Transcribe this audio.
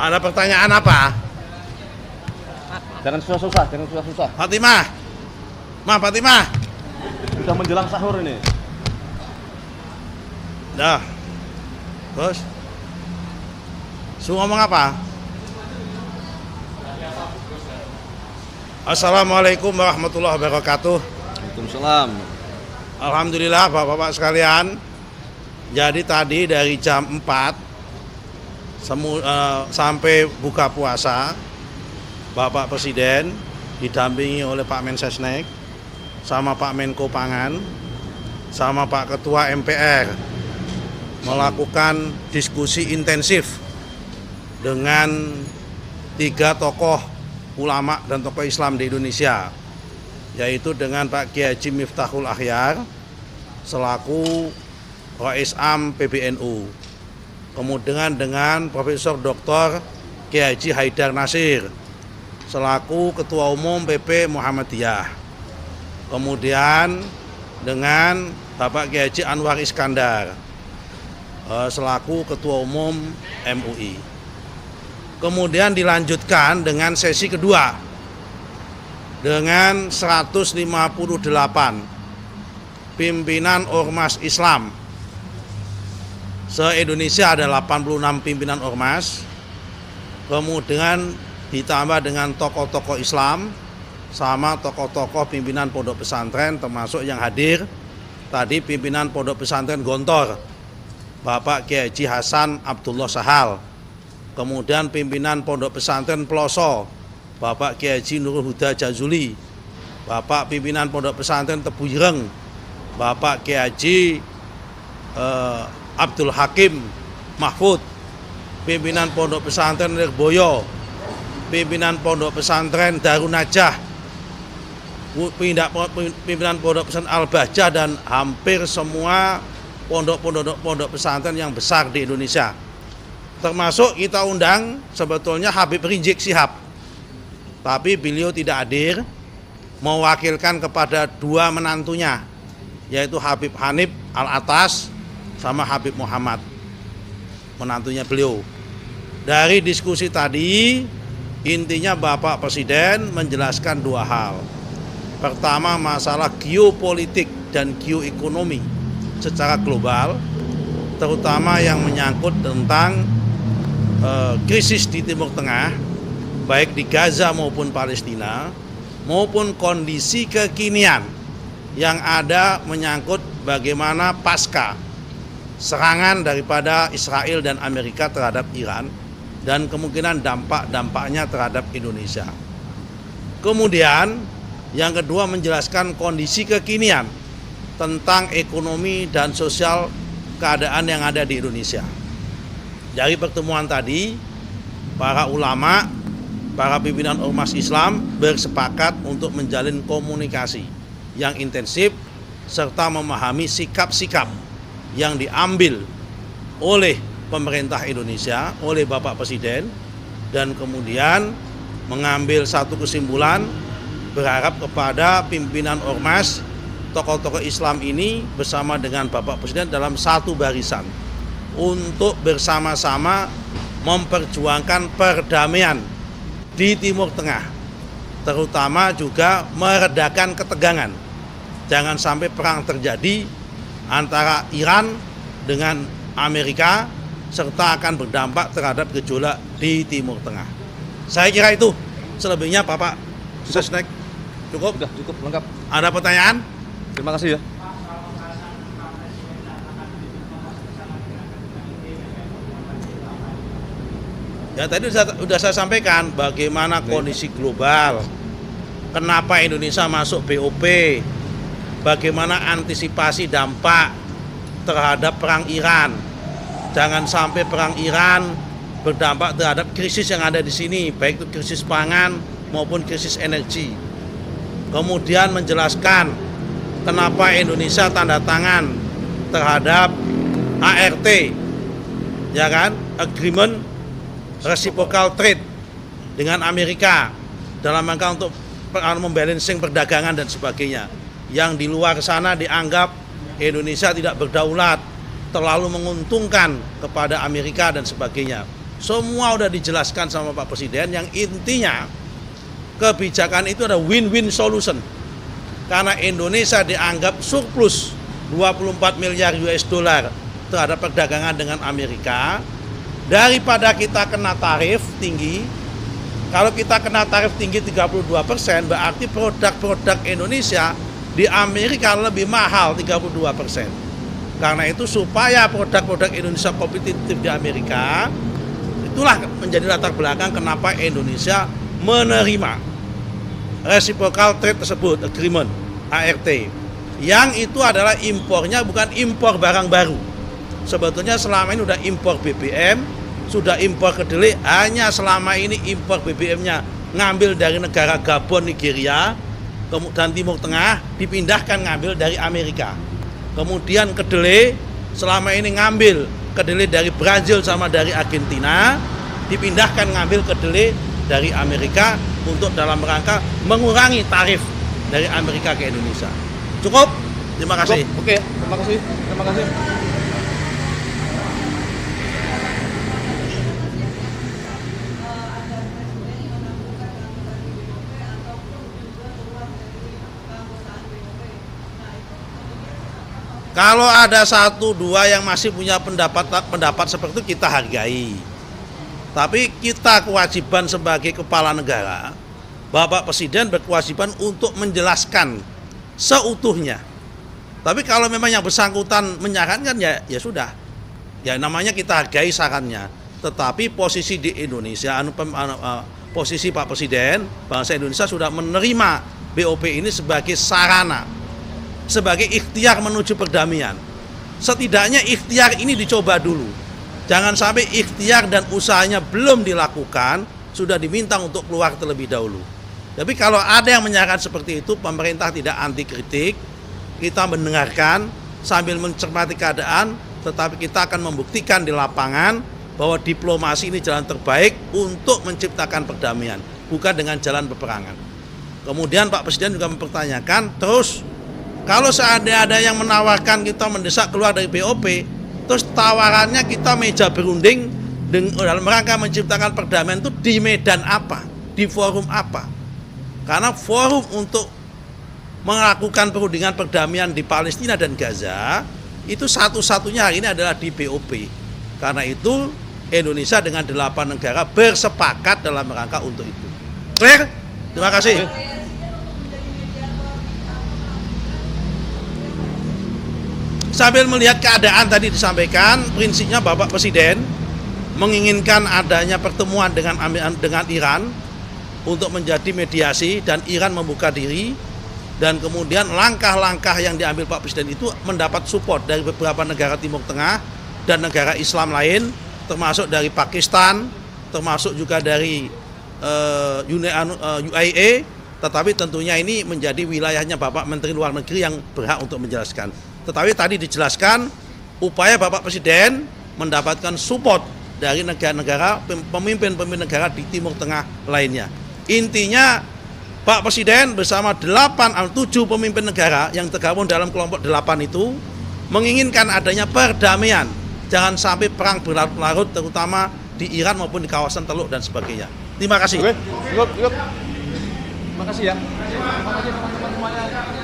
Ada pertanyaan apa? Jangan susah-susah, jangan susah-susah. Fatimah. Fatimah. Sudah menjelang sahur ini. Dah. Terus? Su ngomong apa? Assalamualaikum warahmatullahi wabarakatuh. Waalaikumsalam. Alhamdulillah Bapak-bapak sekalian. Jadi tadi dari jam 4 sampai buka puasa, Bapak Presiden didampingi oleh Pak Mensesnek, sama Pak Menko Pangan, sama Pak Ketua MPR melakukan diskusi intensif dengan 3 tokoh ulama dan tokoh Islam di Indonesia, yaitu dengan Pak Kiai Haji Miftahul Akhyar selaku Rais Am PBNU, kemudian dengan Profesor Dr. Kiai Haji Haidar Nasir selaku Ketua Umum PP Muhammadiyah, kemudian dengan Bapak Kiai Haji Anwar Iskandar selaku Ketua Umum MUI. Kemudian dilanjutkan dengan sesi kedua dengan 158 pimpinan ormas Islam. Se-Indonesia ada 86 pimpinan ormas, kemudian ditambah dengan tokoh-tokoh Islam sama tokoh-tokoh pimpinan pondok pesantren, termasuk yang hadir tadi pimpinan pondok pesantren Gontor, Bapak Kiai Haji Hasan Abdullah Sahal, kemudian pimpinan pondok pesantren Peloso, Bapak Kiai Haji Nurul Huda Jazuli, Bapak pimpinan pondok pesantren Tebu Ireng, Bapak Kiai Haji Abdul Hakim Mahfud, pimpinan pondok pesantren Lirboyo, pimpinan pondok pesantren Darun Najah, pimpinan pondok pesantren Al-Bahjah, dan hampir semua pondok pesantren yang besar di Indonesia. Termasuk kita undang sebetulnya Habib Rizik Syihab, tapi beliau tidak hadir, mewakilkan kepada 2 menantunya, yaitu Habib Hanif Al-Atas sama Habib Muhammad, menantunya beliau. Dari diskusi tadi, intinya Bapak Presiden menjelaskan 2 hal. Pertama, masalah geopolitik dan geoekonomi secara global, terutama yang menyangkut tentang krisis di Timur Tengah, baik di Gaza maupun Palestina, maupun kondisi kekinian yang ada menyangkut bagaimana pasca serangan daripada Israel dan Amerika terhadap Iran, dan kemungkinan dampak-dampaknya terhadap Indonesia. Kemudian yang kedua, menjelaskan kondisi kekinian tentang ekonomi dan sosial keadaan yang ada di Indonesia. Dari pertemuan tadi, para ulama, para pimpinan ormas Islam bersepakat untuk menjalin komunikasi yang intensif serta memahami sikap-sikap yang diambil oleh pemerintah Indonesia, oleh Bapak Presiden, dan kemudian mengambil satu kesimpulan, berharap kepada pimpinan ormas, tokoh-tokoh Islam ini bersama dengan Bapak Presiden dalam satu barisan untuk bersama-sama memperjuangkan perdamaian di Timur Tengah, terutama juga meredakan ketegangan. Jangan sampai perang terjadi antara Iran dengan Amerika, serta akan berdampak terhadap gejolak di Timur Tengah. Saya kira itu. Selebihnya Bapak Sesnek. Cukup? Sudah cukup, lengkap. Ada pertanyaan? Terima kasih ya. Ya, tadi sudah saya sampaikan bagaimana kondisi global, kenapa Indonesia masuk BOP, bagaimana antisipasi dampak terhadap perang Iran. Jangan sampai perang Iran berdampak terhadap krisis yang ada di sini, baik itu krisis pangan maupun krisis energi. Kemudian menjelaskan kenapa Indonesia tanda tangan terhadap ART, ya kan, Agreement Reciprocal Trade dengan Amerika, dalam rangka untuk membalancing perdagangan dan sebagainya. Yang di luar sana dianggap Indonesia tidak berdaulat, terlalu menguntungkan kepada Amerika dan sebagainya. Semua udah dijelaskan sama Pak Presiden, yang intinya kebijakan itu ada win-win solution. Karena Indonesia dianggap surplus 24 miliar US dollar terhadap perdagangan dengan Amerika. Daripada kita kena tarif tinggi, kalau kita kena tarif tinggi 32%, berarti produk-produk Indonesia di Amerika lebih mahal 32%. Karena itu supaya produk-produk Indonesia kompetitif di Amerika, itulah menjadi latar belakang kenapa Indonesia menerima Reciprocal Trade tersebut, Agreement, ART. Yang itu adalah impornya bukan impor barang baru. Sebetulnya selama ini sudah impor BBM, sudah impor kedelai, hanya selama ini impor BBM-nya ngambil dari negara Gabon, Nigeria, dan Timur Tengah, dipindahkan ngambil dari Amerika. Kemudian kedelai, selama ini ngambil kedelai dari Brazil sama dari Argentina, dipindahkan ngambil kedelai dari Amerika untuk dalam rangka mengurangi tarif dari Amerika ke Indonesia. Cukup? Terima kasih. Oke, terima kasih. Terima kasih. Kalau ada satu dua yang masih punya pendapat seperti itu, kita hargai. Tapi kita kewajiban sebagai kepala negara, Bapak Presiden berkewajiban untuk menjelaskan seutuhnya. Tapi kalau memang yang bersangkutan menyarankan, ya sudah. Ya namanya kita hargai sarannya. Tetapi posisi di Indonesia, posisi Pak Presiden, bangsa Indonesia sudah menerima BOP ini sebagai sarana, sebagai ikhtiar menuju perdamaian. Setidaknya ikhtiar ini dicoba dulu. Jangan sampai ikhtiar dan usahanya belum dilakukan, sudah diminta untuk keluar terlebih dahulu. Tapi kalau ada yang menyarankan seperti itu, pemerintah tidak anti kritik, kita mendengarkan sambil mencermati keadaan, tetapi kita akan membuktikan di lapangan bahwa diplomasi ini jalan terbaik untuk menciptakan perdamaian, bukan dengan jalan peperangan. Kemudian Pak Presiden juga mempertanyakan, terus kalau seandainya ada yang menawarkan kita mendesak keluar dari BOP, terus tawarannya kita meja berunding dalam rangka menciptakan perdamaian itu di medan apa? Di forum apa? Karena forum untuk melakukan perundingan perdamaian di Palestina dan Gaza itu satu-satunya hari ini adalah di BOP. Karena itu Indonesia dengan 8 negara bersepakat dalam rangka untuk itu. Clear? Terima kasih. Sambil melihat keadaan tadi disampaikan, prinsipnya Bapak Presiden menginginkan adanya pertemuan dengan Iran untuk menjadi mediasi dan Iran membuka diri, dan kemudian langkah-langkah yang diambil Pak Presiden itu mendapat support dari beberapa negara Timur Tengah dan negara Islam lain, termasuk dari Pakistan, termasuk juga dari UAE, tetapi tentunya ini menjadi wilayahnya Bapak Menteri Luar Negeri yang berhak untuk menjelaskan. Tetapi tadi dijelaskan upaya Bapak Presiden mendapatkan support dari negara-negara, pemimpin-pemimpin negara di Timur Tengah lainnya. Intinya Pak Presiden bersama 7 pemimpin negara yang tergabung dalam kelompok 8 itu menginginkan adanya perdamaian. Jangan sampai perang berlarut-larut, terutama di Iran maupun di kawasan Teluk dan sebagainya. Terima kasih. Oke, cukup. Terima kasih ya. Terima kasih teman-teman semuanya.